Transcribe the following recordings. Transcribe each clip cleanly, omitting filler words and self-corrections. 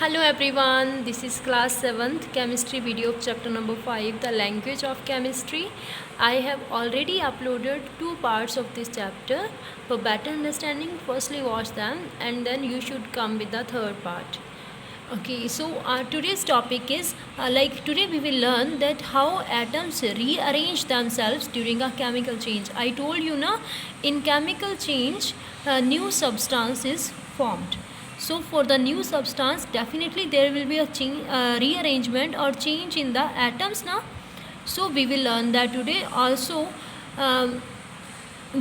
Hello everyone, this is class 7th chemistry video of chapter number 5, the language of chemistry. I have already uploaded two parts of this chapter. For better understanding, firstly watch them and then you should come with the third part. Okay, so today's topic is today we will learn that how atoms rearrange themselves during a chemical change. I told you na, in chemical change new substance is formed. So for the new substance, definitely there will be a rearrangement or change in the atoms now. So we will learn that today. Also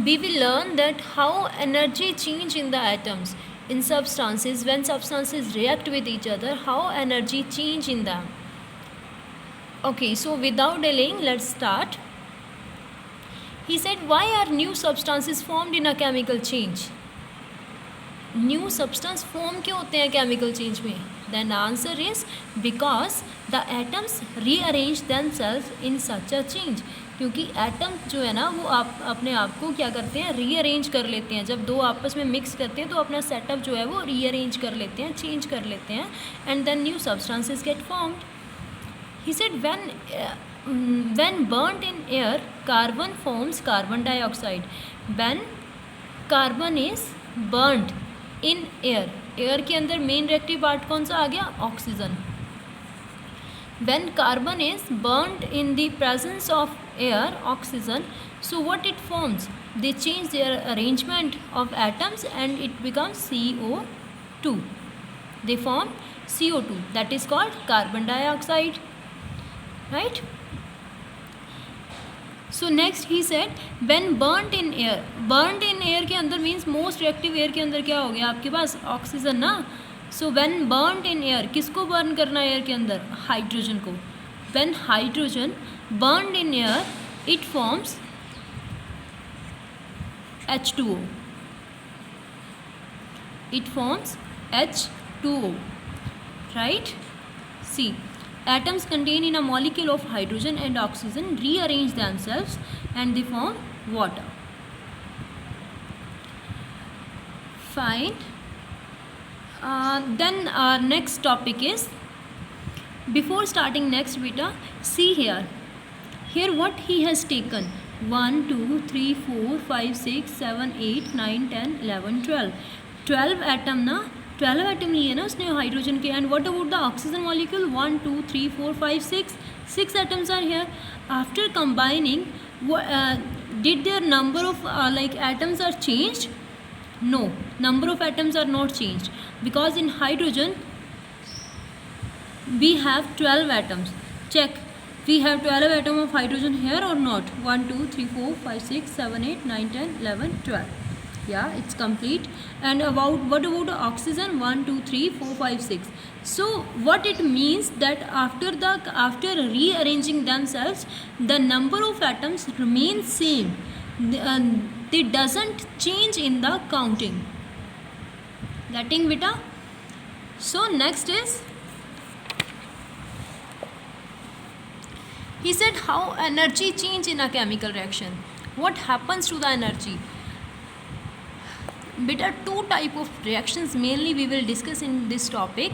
we will learn that how energy change in the atoms in substances. When substances react with each other, how energy change in them. Okay, so without delaying, let's start. He said, why are new substances formed in a chemical change? New substance form क्यों होते हैं chemical change में? Then answer is because the atoms rearrange themselves in such a change. क्योंकि atom जो है ना वो आप अपने आप को क्या करते हैं, रीअरेंज कर लेते हैं. जब दो आपस में मिक्स करते हैं तो अपना सेटअप जो है वो रीअरेंज कर लेते हैं, चेंज कर लेते हैं, and then new substances get formed. He said when burnt in air, carbon forms carbon dioxide. When carbon is burnt in air, air के अंदर मेन रिएक्टिव पार्ट कौन सा आ गया? Oxygen. when carbon is burnt in the presence of air, oxygen, so what it forms? They change their arrangement of atoms and it becomes CO2. They form CO2, that is called carbon dioxide, right? So next he said when burnt in air के अंदर means most reactive air के अंदर क्या हो गया आपके पास? Oxygen ना. सो when burnt in air, किसको बर्न करना है एयर के अंदर? हाइड्रोजन को. when hydrogen burned in air, it forms H2O. it forms H2O, right? See, atoms contained in a molecule of hydrogen and oxygen rearrange themselves and they form water. Fine. Then our next topic is, before starting next beta, see here what he has taken: 1 2 3 4 5 6 7 8 9 10 11 12 atom ना, 12 atom लिए ना उसने hydrogen के. And what about the oxygen molecule? 1 2 3 4 5 6 atoms are here. After combining, did their number of atoms are changed? No, number of atoms are not changed, because in hydrogen we have 12 atoms. Check, we have 12 atoms of hydrogen here or not? 1 2 3 4 5 6 7 8 9 10 11 12. Yeah, it's complete. And what about oxygen? 1 2 3 4 5 6. So what it means that after rearranging themselves, the number of atoms remains same. They doesn't change in the counting. Getting beta? So next is, he said how energy change in a chemical reaction. What happens to the energy? Beta, two type of reactions mainly we will discuss in this topic.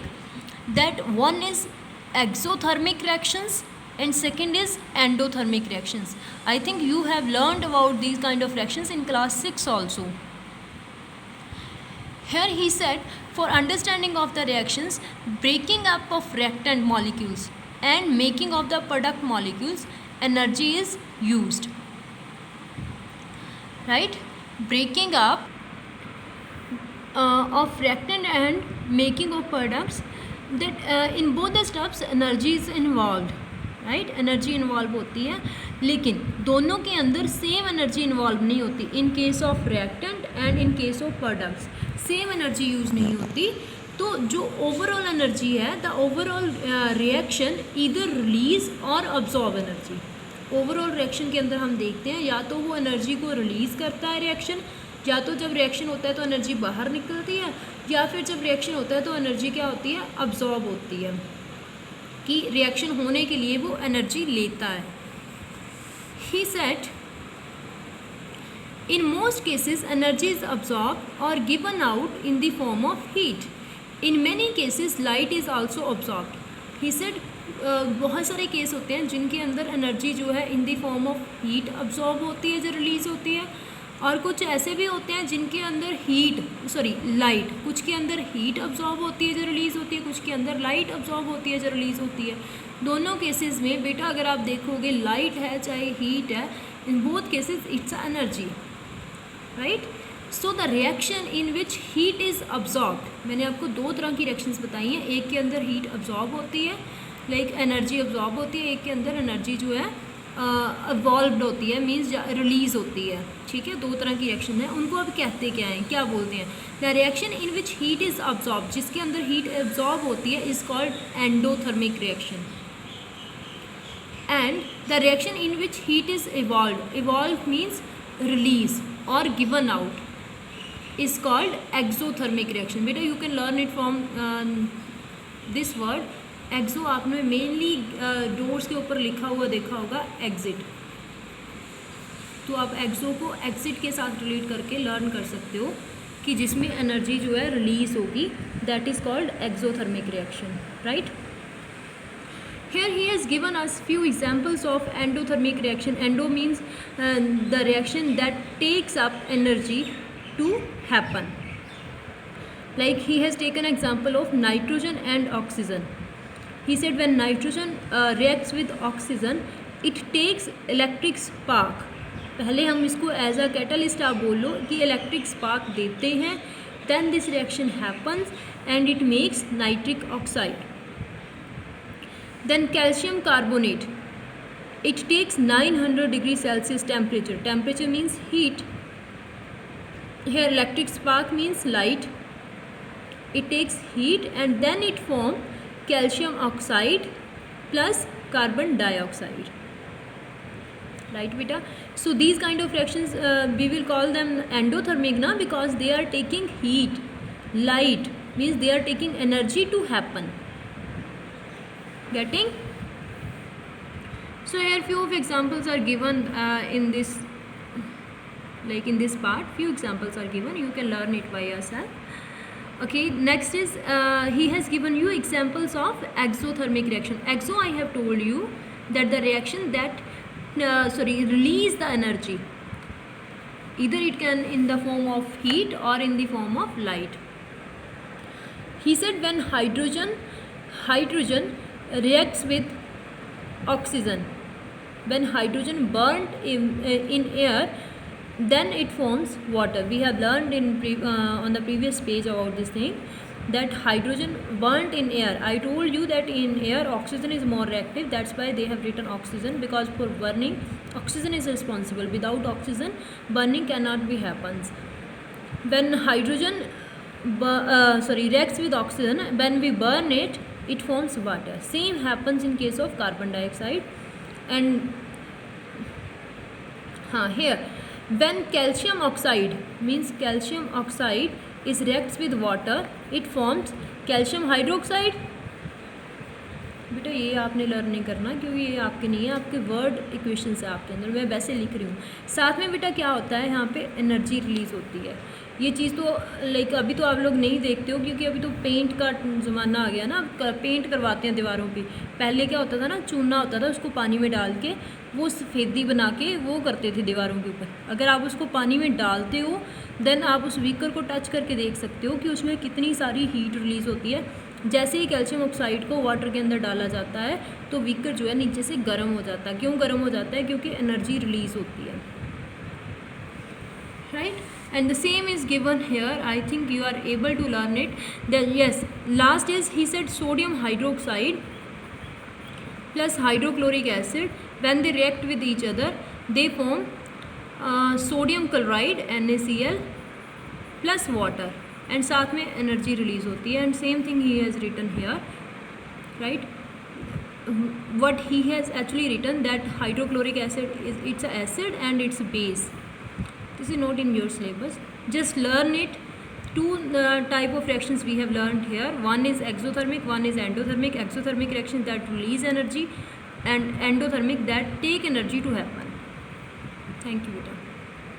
That one is exothermic reactions and second is endothermic reactions. I think you have learned about these kind of reactions in class 6 also. Here he said, for understanding of the reactions, breaking up of reactant molecules and making of the product molecules, energy is used, right? Breaking up of reactant and making of products, that in both the steps energy is involved, right? Energy involve होती है, लेकिन दोनों के अंदर same energy involve नहीं होती. In case of reactant and in case of products same energy use नहीं होती. तो जो ओवरऑल एनर्जी है, द ओवरऑल रिएक्शन इधर रिलीज और अब्जॉर्ब एनर्जी. ओवरऑल रिएक्शन के अंदर हम देखते हैं या तो वो एनर्जी को रिलीज़ करता है रिएक्शन, या तो जब रिएक्शन होता है तो एनर्जी बाहर निकलती है, या फिर जब रिएक्शन होता है तो एनर्जी क्या होती है? अब्जॉर्ब होती है, कि रिएक्शन होने के लिए वो एनर्जी लेता है. He said In most cases, energy is absorbed or given out in the form of heat. In many cases light is also absorbed. He said बहुत सारे केस होते हैं जिनके अंदर एनर्जी जो है in the form of heat absorb होती है, जो रिलीज़ होती है, और कुछ ऐसे भी होते हैं जिनके अंदर लाइट, कुछ के अंदर हीट अब्जॉर्ब होती है जो रिलीज़ होती है, कुछ के अंदर लाइट अब्जॉर्ब होती है जो रिलीज़ होती है। दोनों केसेस में बेटा अगर आप देखोगे लाइट है चाहे हीट है, in both cases it's a energy, right. So the reaction in which heat is absorbed, मैंने आपको दो तरह की रिएक्शंस बताई हैं, एक के अंदर हीट अब्जॉर्ब होती है, लाइक एनर्जी अब्जॉर्ब होती है, एक के अंदर एनर्जी जो है अवॉल्व्ड होती है, मीन्स रिलीज़ होती है, ठीक है। दो तरह की रिएक्शन है, उनको अब कहते क्या हैं, क्या बोलते हैं। The reaction in which heat is absorb, जिसके अंदर हीट अब्जॉर्ब होती है, is called endothermic reaction. And the reaction in which heat is evolved means release और given out, is called exothermic reaction। बेटा you can learn it from this word exo, आपने mainly doors के ऊपर लिखा हुआ देखा होगा एग्जिट, तो आप एक्सो को एग्जिट के साथ रिलेट करके लर्न कर सकते हो कि जिसमें एनर्जी जो है रिलीज होगी, that is called exothermic reaction, right. Here he has given us few examples of endothermic reaction. Endo means the reaction that takes up energy to happen. Like he has taken example of nitrogen and oxygen. He said when nitrogen reacts with oxygen, it takes electric spark. पहले हम इसको as a catalyst आप बोल लो कि electric spark देते हैं, then this reaction happens and it makes nitric oxide. Then calcium carbonate, it takes 900 degrees Celsius temperature. Temperature means heat. Here electric spark means light. It takes heat and then it forms calcium oxide plus carbon dioxide. Right beta? So these kind of reactions we will call them endothermic now, because they are taking heat. Light means they are taking energy to happen. Getting? So here few of examples are given in this, like in this part, few examples are given, you can learn it by yourself. Okay, next is he has given you examples of exothermic reaction. Exo, I have told you that the reaction that release the energy, either it can in the form of heat or in the form of light. He said when hydrogen reacts with oxygen, when hydrogen burnt in air, then it forms water. We have learned in on the previous page about this thing, that hydrogen burnt in air. I told you that in air oxygen is more reactive, that's why they have written oxygen, because for burning oxygen is responsible. Without oxygen burning cannot be happens. When hydrogen reacts with oxygen, when we burn it, it forms water. Same happens in case of carbon dioxide. And here when calcium oxide is reacts with water, it forms calcium hydroxide. बेटा ये आपने learn नहीं करना, क्योंकि ये आपके नहीं है, आपके वर्ड इक्वेशन है आपके अंदर, मैं वैसे लिख रही हूँ। साथ में बेटा क्या होता है, यहाँ पे एनर्जी रिलीज़ होती है। ये चीज़ तो लाइक अभी तो आप लोग नहीं देखते हो, क्योंकि अभी तो पेंट का ज़माना आ गया ना, पेंट करवाते हैं दीवारों पे। पहले क्या होता था ना, चूना होता था, उसको पानी में डाल के वो सफ़ेदी बना के वो करते थे दीवारों के ऊपर। अगर आप उसको पानी में डालते हो, देन आप उस बीकर को टच करके देख सकते हो कि उसमें कितनी सारी हीट रिलीज़ होती है। जैसे ही कैल्शियम ऑक्साइड को वाटर के अंदर डाला जाता है तो बीकर जो है नीचे से गर्म हो जाता है। क्यों गर्म हो जाता है? क्योंकि एनर्जी रिलीज़ होती है, right. And the same is given here. I think you are able to learn it. Then yes, last is he said sodium hydroxide plus hydrochloric acid, when they react with each other, they form sodium chloride NaCl plus water, and साथ में energy release होती है। And same thing he has written here, right? What he has actually written, that hydrochloric acid is it's a acid and it's a base. This is not in your syllabus. Just learn it. Two type of reactions we have learned here. One is exothermic, one is endothermic. Exothermic reactions that release energy, and endothermic that take energy to happen. Thank you, beta.